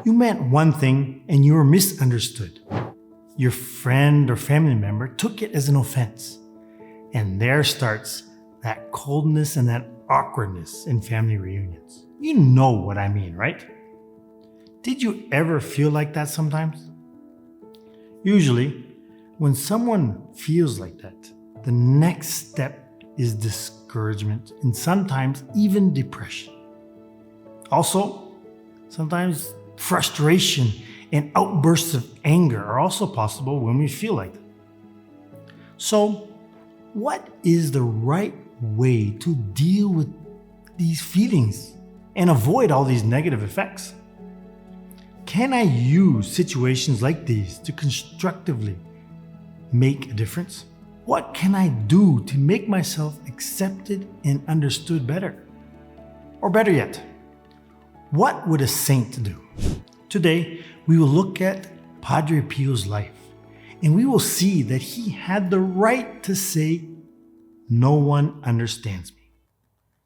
You meant one thing and you were misunderstood. Your friend or family member took it as an offense. And there starts that coldness and that awkwardness in family reunions. You know what I mean, right? Did you ever feel like that sometimes? Usually, when someone feels like that, the next step is discouragement and sometimes even depression. Also, sometimes frustration and outbursts of anger are also possible when we feel like that. So, what is the right way to deal with these feelings and avoid all these negative effects? Can I use situations like these to constructively make a difference? What can I do to make myself accepted and understood better? Or better yet, what would a saint do? Today, we will look at Padre Pio's life, and we will see that he had the right to say, "No one understands me."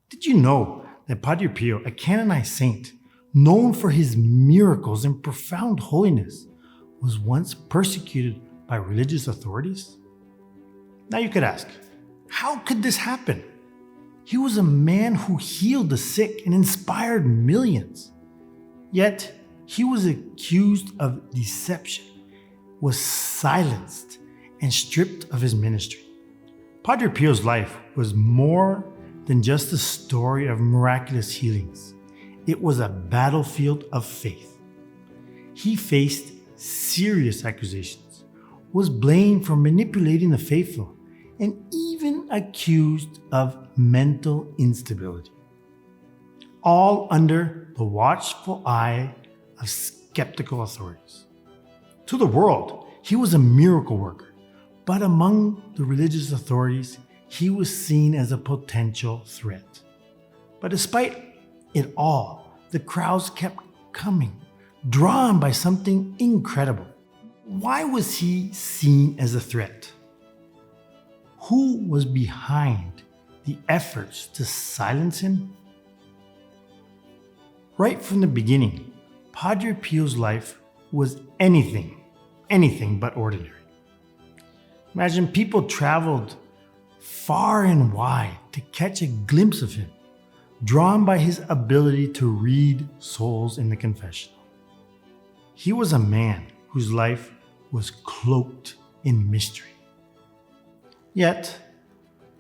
Did you know that Padre Pio, a canonized saint, known for his miracles and profound holiness, was once persecuted by religious authorities? Now you could ask, how could this happen? He was a man who healed the sick and inspired millions. Yet, he was accused of deception, was silenced, and stripped of his ministry. Padre Pio's life was more than just a story of miraculous healings. It was a battlefield of faith. He faced serious accusations, was blamed for manipulating the faithful, and even accused of mental instability. All under the watchful eye of skeptical authorities. To the world, he was a miracle worker, but among the religious authorities, he was seen as a potential threat. But despite it all, the crowds kept coming, drawn by something incredible. Why was he seen as a threat? Who was behind the efforts to silence him? Right from the beginning, Padre Pio's life was anything but ordinary. Imagine people traveled far and wide to catch a glimpse of him, drawn by his ability to read souls in the confessional. He was a man whose life was cloaked in mystery. Yet,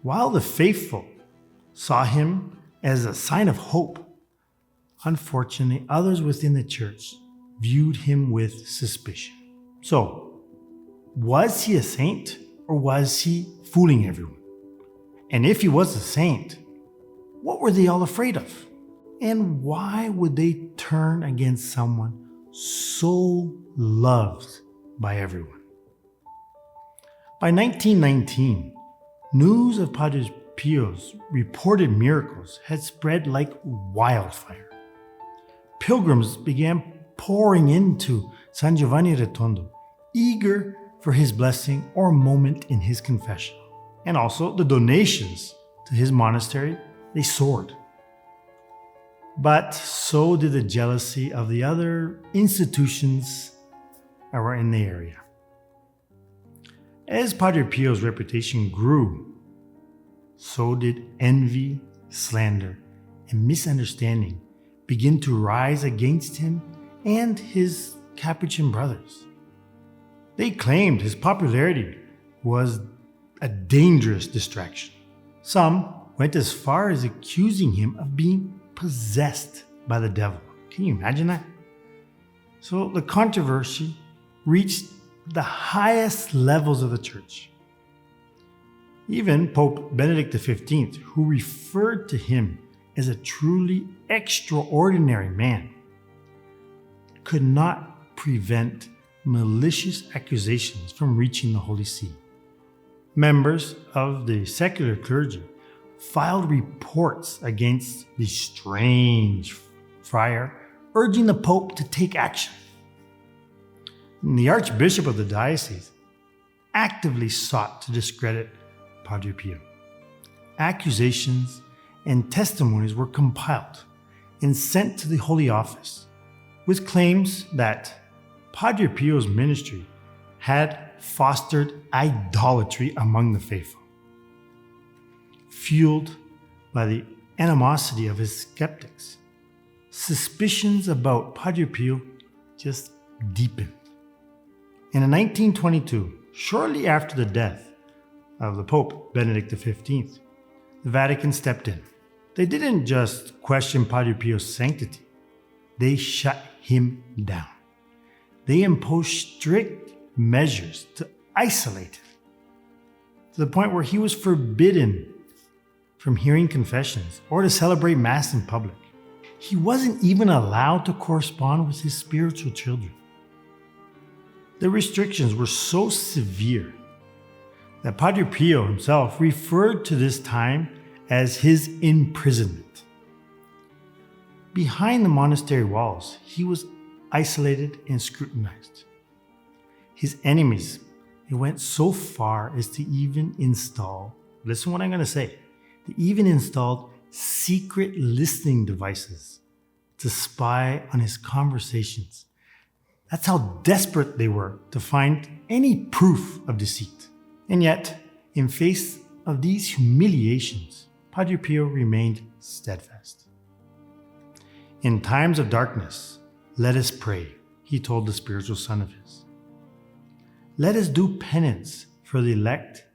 while the faithful saw him as a sign of hope, unfortunately, others within the church viewed him with suspicion. So, was he a saint or was he fooling everyone? And if he was a saint, what were they all afraid of? And why would they turn against someone so loved by everyone? By 1919, news of Padre Pio's reported miracles had spread like wildfire. Pilgrims began pouring into San Giovanni Rotondo, eager for his blessing or moment in his confessional. And also the donations to his monastery, they soared. But so did the jealousy of the other institutions that were in the area. As Padre Pio's reputation grew, so did envy, slander, and misunderstanding begin to rise against him and his Capuchin brothers. They claimed his popularity was a dangerous distraction. Some went as far as accusing him of being possessed by the devil. Can you imagine that? So the controversy reached the highest levels of the church. Even Pope Benedict XV, who referred to him as a truly extraordinary man, could not prevent malicious accusations from reaching the Holy See. Members of the secular clergy filed reports against the strange friar, urging the Pope to take action. And the Archbishop of the diocese actively sought to discredit Padre Pio. Accusations and testimonies were compiled and sent to the Holy Office, with claims that Padre Pio's ministry had fostered idolatry among the faithful. Fueled by the animosity of his skeptics, suspicions about Padre Pio just deepened. And in 1922, shortly after the death of the Pope Benedict XV, the Vatican stepped in. They didn't just question Padre Pio's sanctity, they shut him down. They imposed strict measures to isolate him, to the point where he was forbidden from hearing confessions or to celebrate Mass in public. He wasn't even allowed to correspond with his spiritual children. The restrictions were so severe that Padre Pio himself referred to this time as his imprisonment. Behind the monastery walls, he was isolated and scrutinized. His enemies, they went so far as to even install, listen what I'm going to say, they even installed secret listening devices to spy on his conversations. That's how desperate they were to find any proof of deceit. And yet, in face of these humiliations, Padre Pio remained steadfast. In times of darkness, let us pray, he told the spiritual son of his. Let us do penance for the elect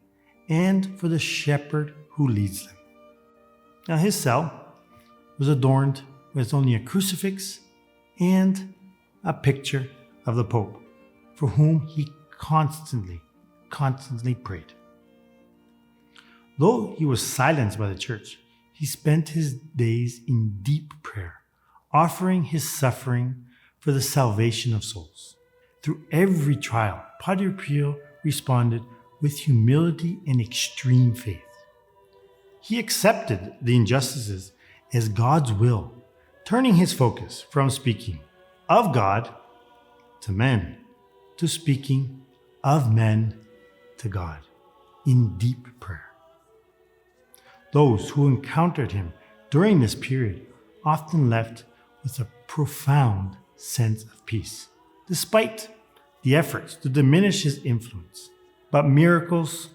and for the shepherd who leads them. Now his cell was adorned with only a crucifix and a picture of the Pope, for whom he constantly prayed. Though he was silenced by the church, he spent his days in deep prayer, offering his suffering for the salvation of souls. Through every trial, Padre Pio responded with humility and extreme faith. He accepted the injustices as God's will, turning his focus from speaking of God to men, to speaking of men to God in deep prayer. Those who encountered him during this period often left with a profound sense of peace, despite the efforts to diminish his influence. But miracles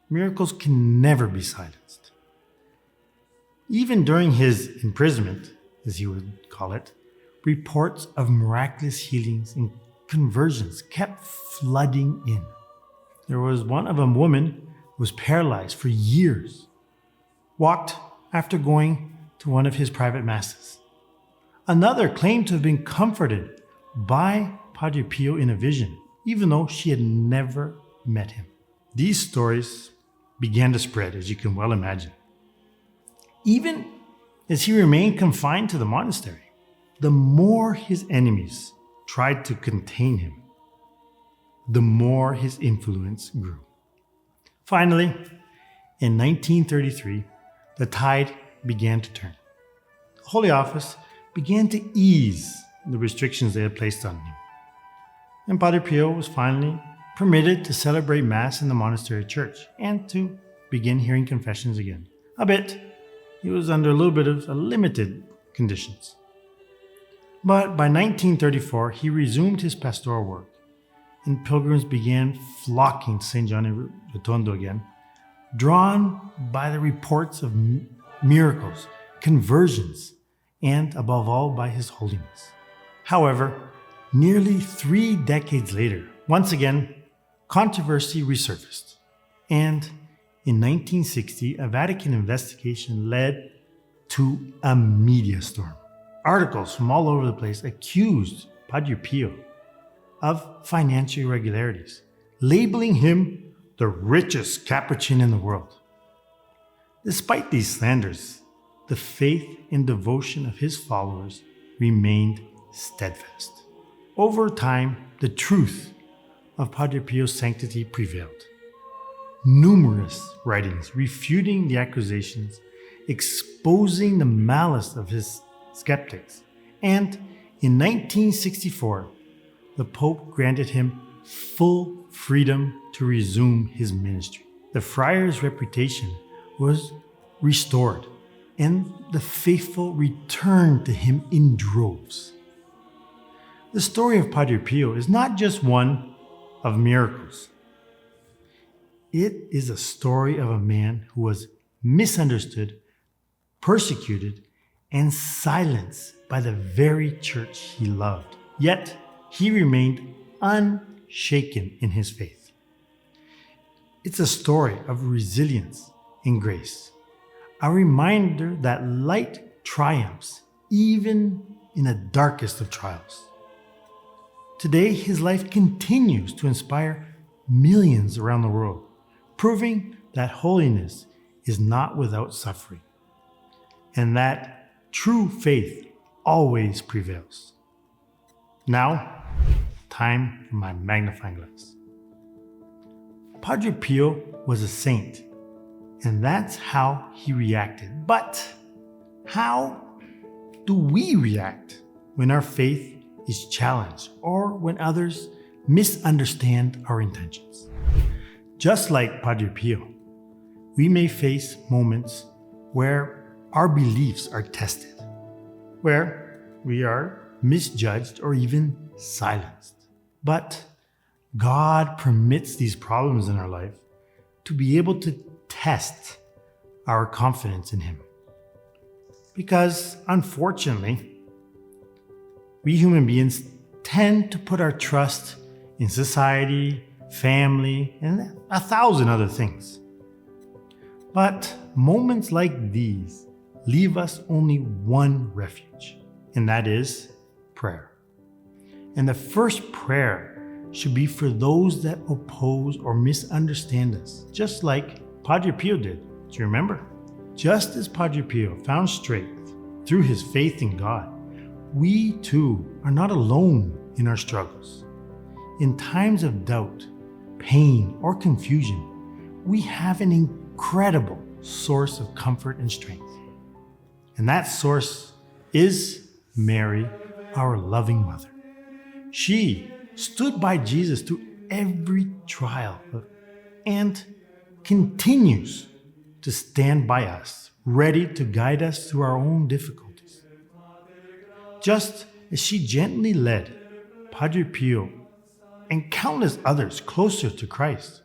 can never be silenced. Even during his imprisonment, as he would call it, reports of miraculous healings and conversions kept flooding in. There was one of a woman who was paralyzed for years, walked after going to one of his private masses. Another claimed to have been comforted by Padre Pio in a vision, even though she had never met him. These stories began to spread, as you can well imagine. Even as he remained confined to the monastery, the more his enemies tried to contain him, the more his influence grew. Finally, in 1933, the tide began to turn. The Holy Office began to ease the restrictions they had placed on him. And Padre Pio was finally permitted to celebrate Mass in the monastery church and to begin hearing confessions again. Albeit, he was under a little bit of limited conditions. But by 1934, he resumed his pastoral work, and pilgrims began flocking to St. John in Rotondo again, drawn by the reports of miracles, conversions, and above all by his holiness. However, nearly 3 decades later, once again, controversy resurfaced, and in 1960, a Vatican investigation led to a media storm. Articles from all over the place accused Padre Pio of financial irregularities, labeling him the richest Capuchin in the world. Despite these slanders, the faith and devotion of his followers remained steadfast. Over time, the truth of Padre Pio's sanctity prevailed. Numerous writings refuting the accusations, exposing the malice of his skeptics, and in 1964, the Pope granted him full freedom to resume his ministry. The friar's reputation was restored, and the faithful returned to him in droves. The story of Padre Pio is not just one of miracles. It is a story of a man who was misunderstood, persecuted, and silenced by the very church he loved. Yet, he remained unshaken in his faith. It's a story of resilience and grace, a reminder that light triumphs even in the darkest of trials. Today, his life continues to inspire millions around the world, proving that holiness is not without suffering, and that true faith always prevails. Now, time for my magnifying glass. Padre Pio was a saint, and that's how he reacted. But how do we react when our faith is challenged or when others misunderstand our intentions? Just like Padre Pio, we may face moments where our beliefs are tested, where we are misjudged or even silenced. But God permits these problems in our life to be able to test our confidence in Him. Because unfortunately, we human beings tend to put our trust in society, family, and 1,000 other things. But moments like these leave us only one refuge, and that is prayer. And the first prayer should be for those that oppose or misunderstand us, just like Padre Pio did. Do you remember? Just as Padre Pio found strength through his faith in God, we too are not alone in our struggles. In times of doubt, pain, or confusion, we have an incredible source of comfort and strength. And that source is Mary, our loving mother. She stood by Jesus through every trial and continues to stand by us, ready to guide us through our own difficulties. Just as she gently led Padre Pio and countless others closer to Christ,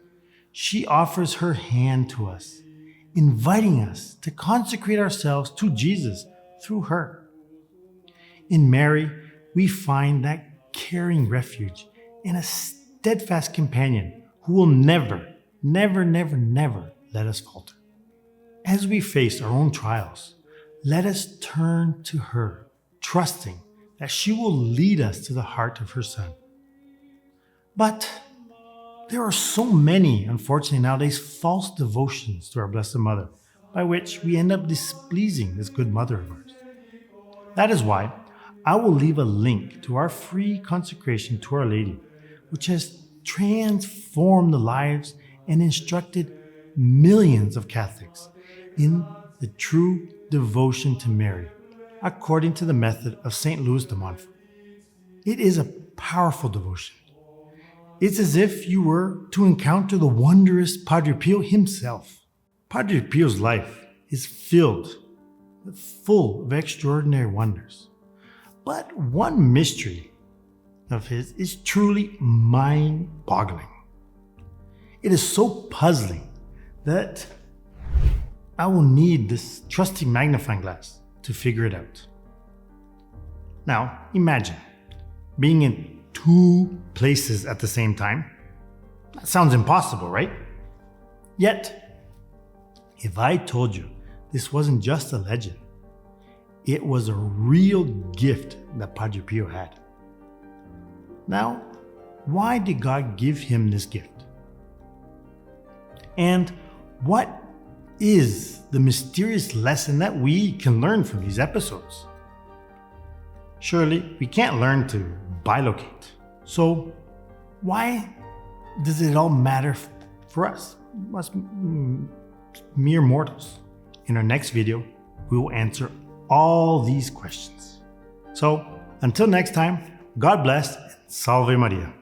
she offers her hand to us, inviting us to consecrate ourselves to Jesus through her. In Mary, we find that caring refuge and a steadfast companion who will never let us falter. As we face our own trials, let us turn to her, trusting that she will lead us to the heart of her Son. But there are so many, unfortunately nowadays, false devotions to our Blessed Mother, by which we end up displeasing this good mother of ours. That is why I will leave a link to our free consecration to Our Lady, which has transformed the lives and instructed millions of Catholics in the true devotion to Mary, according to the method of St. Louis de Montfort. It is a powerful devotion. It's as if you were to encounter the wondrous Padre Pio himself. Padre Pio's life is full of extraordinary wonders. But one mystery of his is truly mind-boggling. It is so puzzling that I will need this trusty magnifying glass to figure it out. Now, imagine being in two places at the same time. That sounds impossible, right? Yet, if I told you this wasn't just a legend, it was a real gift that Padre Pio had. Now, why did God give him this gift? And what is the mysterious lesson that we can learn from these episodes? Surely we can't learn to bilocate. So why does it all matter for us mere mortals? In our next video, we will answer all these questions. So until next time, God bless and Salve Maria.